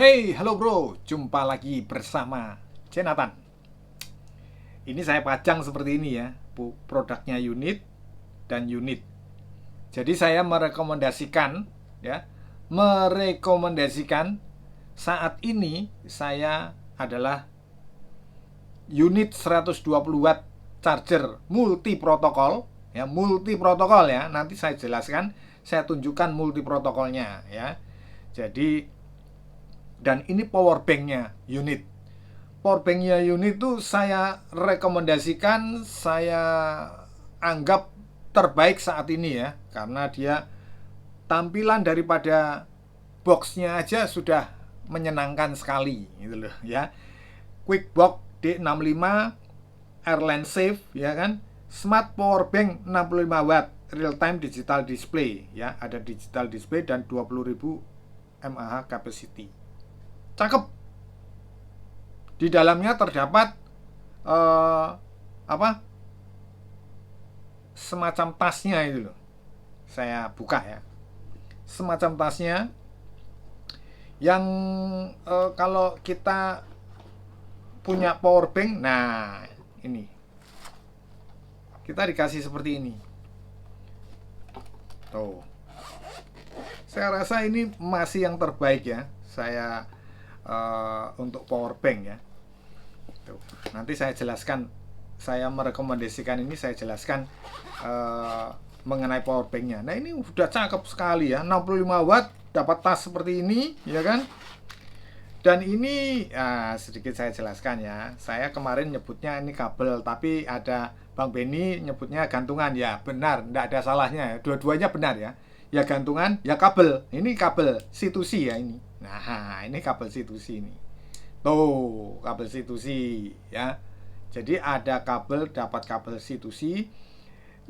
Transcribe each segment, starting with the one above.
Hey, halo bro, jumpa lagi bersama Jonathan. Ini saya pajang seperti ini ya, produknya unit dan unit. Jadi saya merekomendasikan ya, merekomendasikan saat ini saya adalah unit 120 watt charger multi protokol ya, multi protokol ya. Nanti saya jelaskan, saya tunjukkan multi protokolnya ya. Jadi dan ini power banknya unit. Power banknya unit itu saya rekomendasikan, saya anggap terbaik saat ini ya, karena dia tampilan daripada boxnya aja sudah menyenangkan sekali gitu loh ya. Quickbox D65 Airline Safe ya kan, Smart Power Bank 65 watt, real time digital display ya, ada digital display dan 20.000 mAh capacity. Cakep. Di dalamnya terdapat apa? Semacam tasnya itu loh. Saya buka ya. Semacam tasnya yang kalau kita punya power bank, nah ini kita dikasih seperti ini. Tuh. Saya rasa ini masih yang terbaik ya. Saya untuk power bank ya. Tuh. Nanti saya jelaskan, saya merekomendasikan ini, saya jelaskan mengenai power banknya. Nah ini udah cakep sekali ya, 65 watt, dapat tas seperti ini ya kan. Dan ini sedikit saya jelaskan ya. Saya kemarin nyebutnya ini kabel, tapi ada Bang Benny nyebutnya gantungan. Ya benar, tidak ada salahnya ya. Dua-duanya benar ya. Ya gantungan, ya kabel. Ini kabel C2C ya ini. Nah ini kabel C2C ini. Tuh kabel C2C ya. Jadi ada kabel, dapat kabel C2C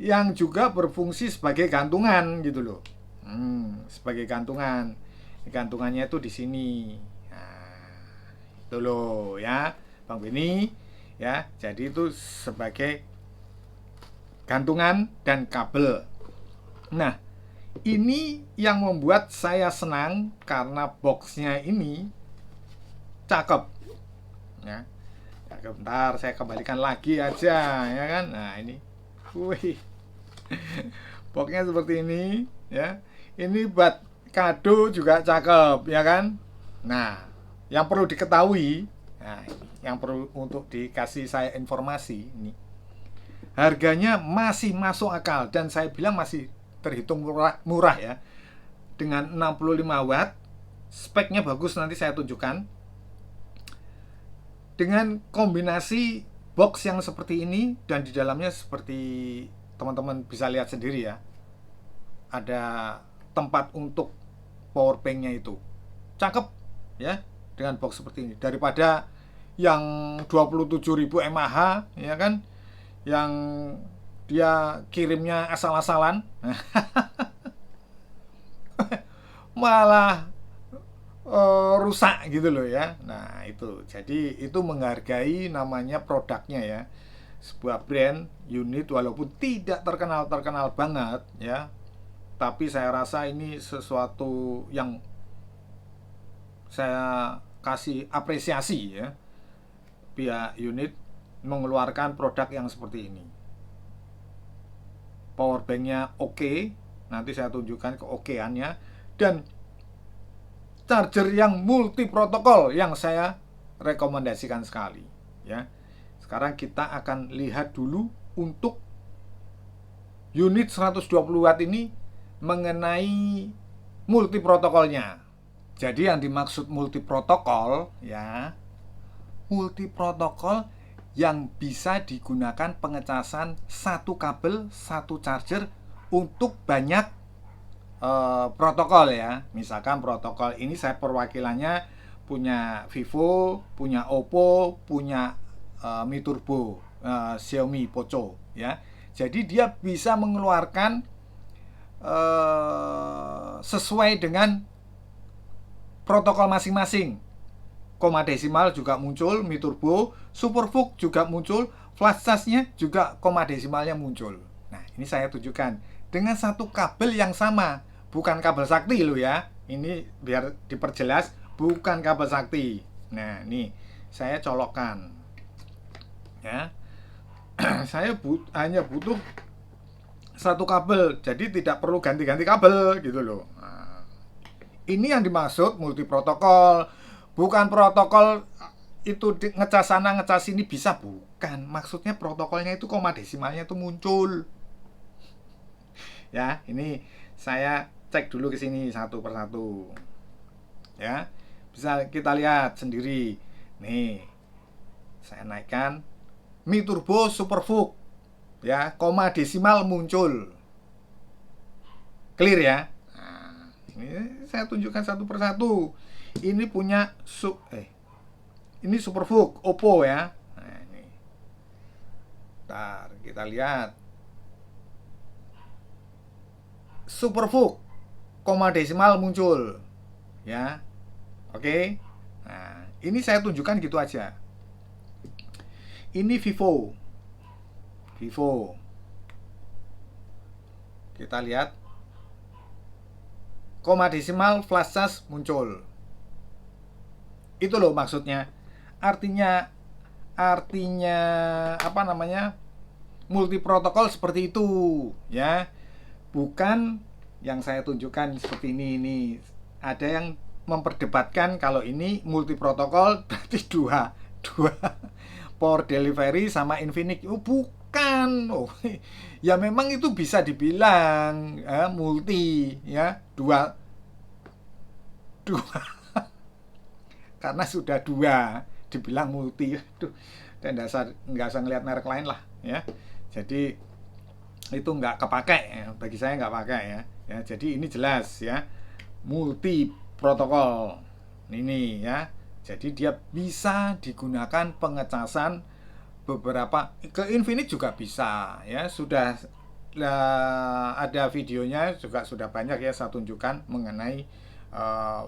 yang juga berfungsi sebagai gantungan gitu loh. Sebagai gantungan. Gantungannya itu di sini. Itu loh ya Bang Beni ya. Jadi itu sebagai gantungan dan kabel. Nah ini yang membuat saya senang karena boxnya ini cakep ya. Cakep. Bentar saya kembalikan lagi aja ya kan. Nah ini wih, boxnya seperti ini ya. Ini buat kado juga cakep ya kan. Nah yang perlu diketahui, nah ini yang perlu untuk dikasih saya informasi ini, harganya masih masuk akal dan saya bilang masih terhitung murah ya. Dengan 65 watt, speknya bagus, nanti saya tunjukkan. Dengan kombinasi box yang seperti ini dan di dalamnya seperti teman-teman bisa lihat sendiri ya, ada tempat untuk power banknya itu. Cakep ya dengan box seperti ini daripada yang 27.000 mAh ya kan, yang dia kirimnya asal-asalan malah rusak gitu loh ya. Nah itu jadi itu menghargai namanya produknya ya, sebuah brand unit walaupun tidak terkenal banget ya, tapi saya rasa ini sesuatu yang saya kasih apresiasi ya, pihak unit mengeluarkan produk yang seperti ini. Power banknya oke, nanti saya tunjukkan keokeannya, dan charger yang multi protokol yang saya rekomendasikan sekali ya. Sekarang kita akan lihat dulu untuk unit 120 watt ini mengenai multi protokolnya. Jadi yang dimaksud multi protokol ya, multi protokol yang bisa digunakan pengecasan satu kabel, satu charger untuk banyak protokol ya. Misalkan protokol ini saya perwakilannya punya Vivo, punya Oppo, punya Mi Turbo, Xiaomi Poco ya. Jadi dia bisa mengeluarkan sesuai dengan protokol masing-masing. Koma desimal juga muncul, Mi Turbo, Supervooc juga muncul, flash charge-nya juga koma desimalnya muncul. Nah, ini saya tunjukkan dengan satu kabel yang sama, bukan kabel sakti loh ya. Ini biar diperjelas, bukan kabel sakti. Nah, ini saya colokkan ya. Saya hanya butuh satu kabel, jadi tidak perlu ganti-ganti kabel gitu loh. Nah, ini yang dimaksud multi protokol, bukan protokol itu ngecas sana ngecas sini bisa, bukan. Maksudnya protokolnya itu koma desimalnya itu muncul. Ya, ini saya cek dulu ke sini satu persatu. Ya, bisa kita lihat sendiri. Nih, saya naikkan Mi Turbo Supervooc. Ya, koma desimal muncul. Clear ya? Nah, ini saya tunjukkan satu persatu. Ini punya ini Supervooc Oppo ya. Nah, ini. Ntar kita lihat. Supervooc koma desimal muncul. Ya. Oke. Nah, ini saya tunjukkan gitu aja. Ini Vivo. Kita lihat koma desimal flash charge muncul. Itu loh maksudnya. Artinya apa namanya? Multi protokol seperti itu, ya. Bukan yang saya tunjukkan seperti ini. Ada yang memperdebatkan kalau ini multi protokol berarti dua power delivery sama Infinix. Oh, bukan. Oh, ya memang itu bisa dibilang multi ya, dua karena sudah dua dibilang multi. Aduh, dan nggak usah ngeliat merek lain lah ya. Jadi itu nggak kepakai ya. Bagi saya nggak pakai ya. Jadi ini jelas ya, multi protokol ini ya. Jadi dia bisa digunakan pengecasan beberapa, ke Infinix juga bisa ya. Sudah ada videonya juga, sudah banyak ya saya tunjukkan mengenai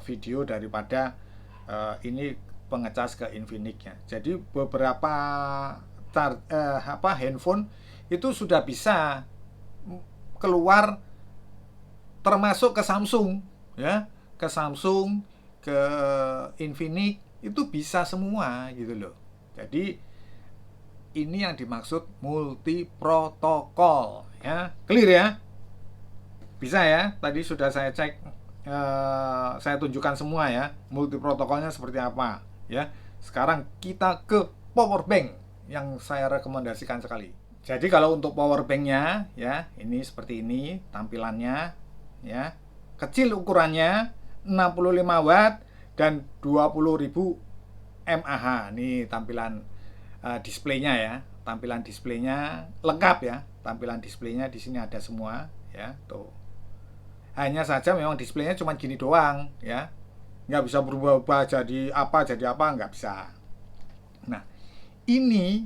video daripada ini pengecas ke Infinix ya. Jadi beberapa handphone itu sudah bisa keluar, termasuk ke Samsung ya, ke Samsung, ke Infinix itu bisa semua gitu loh. Jadi ini yang dimaksud multi protokol ya. Clear ya? Bisa ya? Tadi sudah saya cek, saya tunjukkan semua ya, multi protokolnya seperti apa ya. Sekarang kita ke power bank yang saya rekomendasikan sekali. Jadi kalau untuk power banknya ya, ini seperti ini tampilannya ya. Kecil ukurannya, 65 watt dan 20.000 mAh. Ini tampilan displaynya ya. Tampilan displaynya lengkap ya. Tampilan displaynya di sini ada semua ya, tuh. Hanya saja memang displaynya cuma gini doang ya. Nggak bisa berubah-ubah jadi apa, nggak bisa. Nah, ini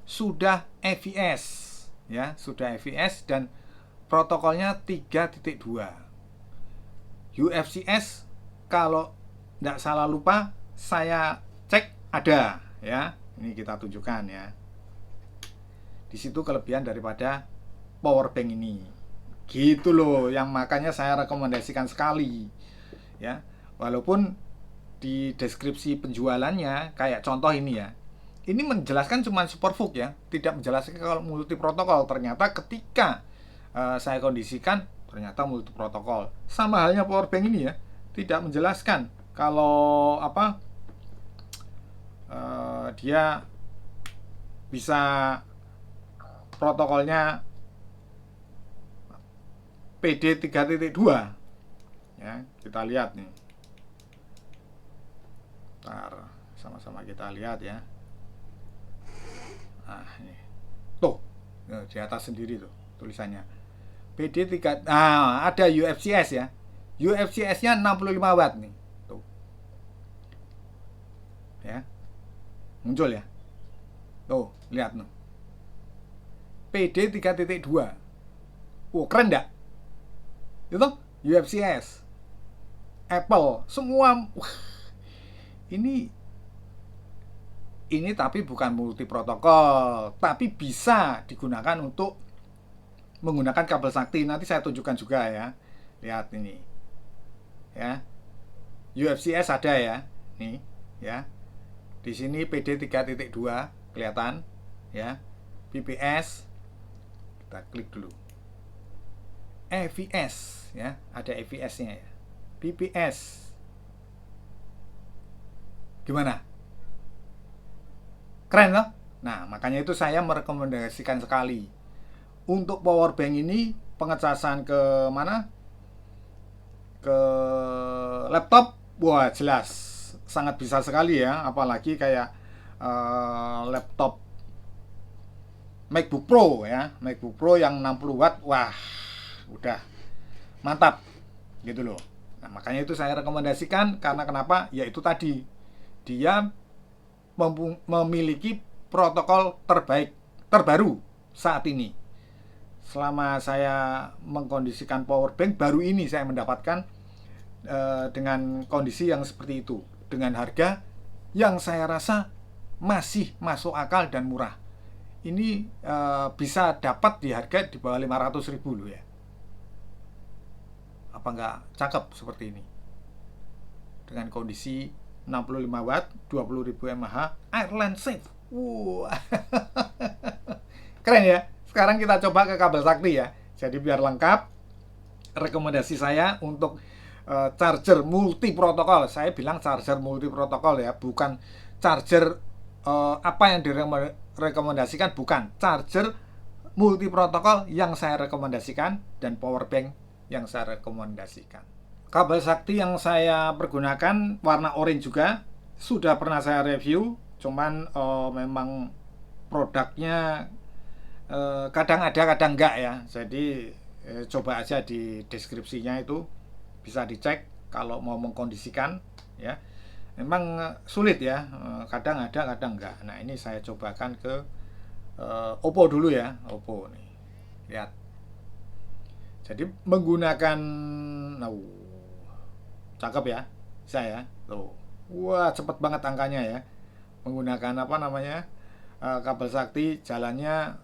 sudah EVS ya, sudah EVS dan protokolnya 3.2. UFCS kalau tidak salah lupa saya cek ada ya. Ini kita tunjukkan ya. Di situ kelebihan daripada power bank ini. Gitu loh, yang makanya saya rekomendasikan sekali ya. Walaupun di deskripsi penjualannya kayak contoh ini ya, ini menjelaskan cuma Supervooc ya, tidak menjelaskan kalau multi protokol. Ternyata ketika saya kondisikan, ternyata multi protokol. Sama halnya power bank ini ya, tidak menjelaskan kalau dia bisa protokolnya PD 3.2 ya. Kita lihat nih, ntar sama-sama kita lihat ya. Nah, ini tuh di atas sendiri tuh tulisannya PD 3. Nah, ada UFCS ya. UFCS-nya 65 watt nih. Tuh. Ya. Muncul ya. Tuh, lihat nih. PD 3.2. Wow, keren enggak? Itu UFCS. Apple, semua. Wah, ini tapi bukan multi protokol, tapi bisa digunakan untuk menggunakan kabel sakti. Nanti saya tunjukkan juga ya. Lihat ini. Ya. UFCS ada ya, nih ya. Di sini PD 3.2 kelihatan ya. PPS kita klik dulu. EVS ya, ada EVS-nya ya. PPS gimana? Keren loh. Nah, makanya itu saya merekomendasikan sekali untuk power bank ini pengecasan ke mana? Ke laptop, wah jelas sangat bisa sekali ya, apalagi kayak laptop MacBook Pro ya, MacBook Pro yang 60 watt, wah udah mantap gitu loh. Nah, makanya itu saya rekomendasikan karena kenapa? Ya itu tadi, dia memiliki protokol terbaru saat ini. Selama saya mengkondisikan power bank, baru ini saya mendapatkan dengan kondisi yang seperti itu, dengan harga yang saya rasa masih masuk akal dan murah. Ini bisa dapat di harga di bawah 500.000 loh ya. Apa nggak cakep seperti ini? Dengan kondisi 65 watt, 20.000 mAh, Airline Safe. Keren ya. Sekarang kita coba ke kabel sakti ya. Jadi biar lengkap, rekomendasi saya untuk charger multi protokol. Saya bilang charger multi protokol ya, bukan charger apa yang direkomendasikan, bukan. Charger multi protokol yang saya rekomendasikan dan power bank yang saya rekomendasikan. Kabel sakti yang saya pergunakan warna orange juga, sudah pernah saya review, cuman memang produknya kadang ada kadang enggak ya. Jadi coba aja di deskripsinya itu bisa dicek kalau mau mengkondisikan ya. Memang sulit ya, kadang ada kadang enggak. Nah ini saya cobakan ke Oppo dulu ya, Oppo nih, lihat. Jadi menggunakan cakep ya saya tuh, wah cepet banget angkanya ya, menggunakan apa namanya kabel sakti, jalannya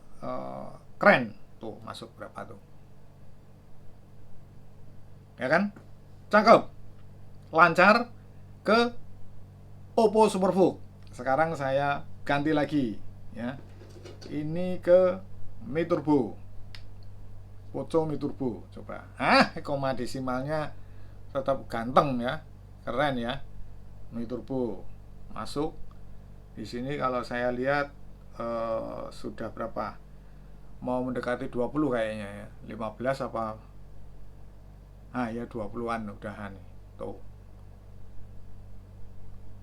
keren tuh, masuk berapa tuh ya kan, cakep, lancar ke Oppo Superbook. Sekarang saya ganti lagi ya, ini ke Mi Turbo, Poco Mi Turbo. Coba koma desimalnya tetap ganteng ya, keren ya, Mi Turbo masuk di sini. Kalau saya lihat sudah berapa, mau mendekati 20 kayaknya ya, 15 apa ya 20-an udahan tuh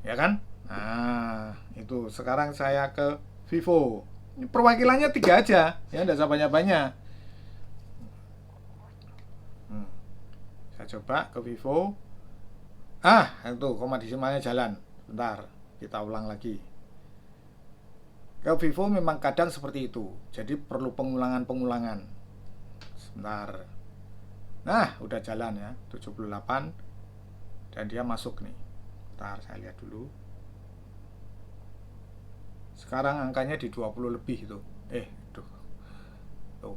ya kan. Nah itu sekarang saya ke Vivo. Ini perwakilannya 3 aja ya, enggak usah banyak-banyak. Saya coba ke Vivo. Itu koma desimalnya jalan. Bentar, kita ulang lagi. Ke Vivo memang kadang seperti itu, jadi perlu pengulangan. Sebentar. Nah, udah jalan ya, 78. Dan dia masuk nih. Bentar, saya lihat dulu. Sekarang angkanya di 20 lebih itu. Tuh.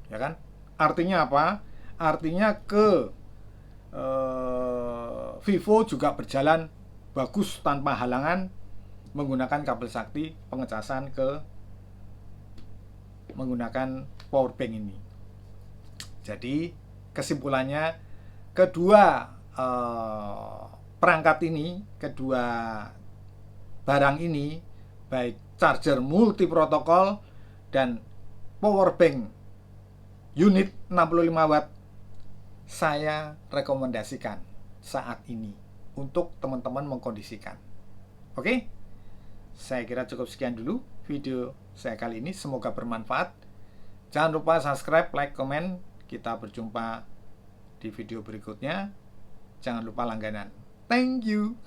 Ya kan? Artinya apa? Artinya ke Vivo juga berjalan bagus tanpa halangan menggunakan kabel sakti pengecasan ke menggunakan power bank ini. Jadi kesimpulannya, kedua perangkat ini, kedua barang ini, baik charger multi protokol dan power bank unit 65 watt, saya rekomendasikan saat ini untuk teman-teman mengkondisikan. Oke? Saya kira cukup sekian dulu video saya kali ini, semoga bermanfaat. Jangan lupa subscribe, like, komen. Kita berjumpa di video berikutnya. Jangan lupa langganan. Thank you.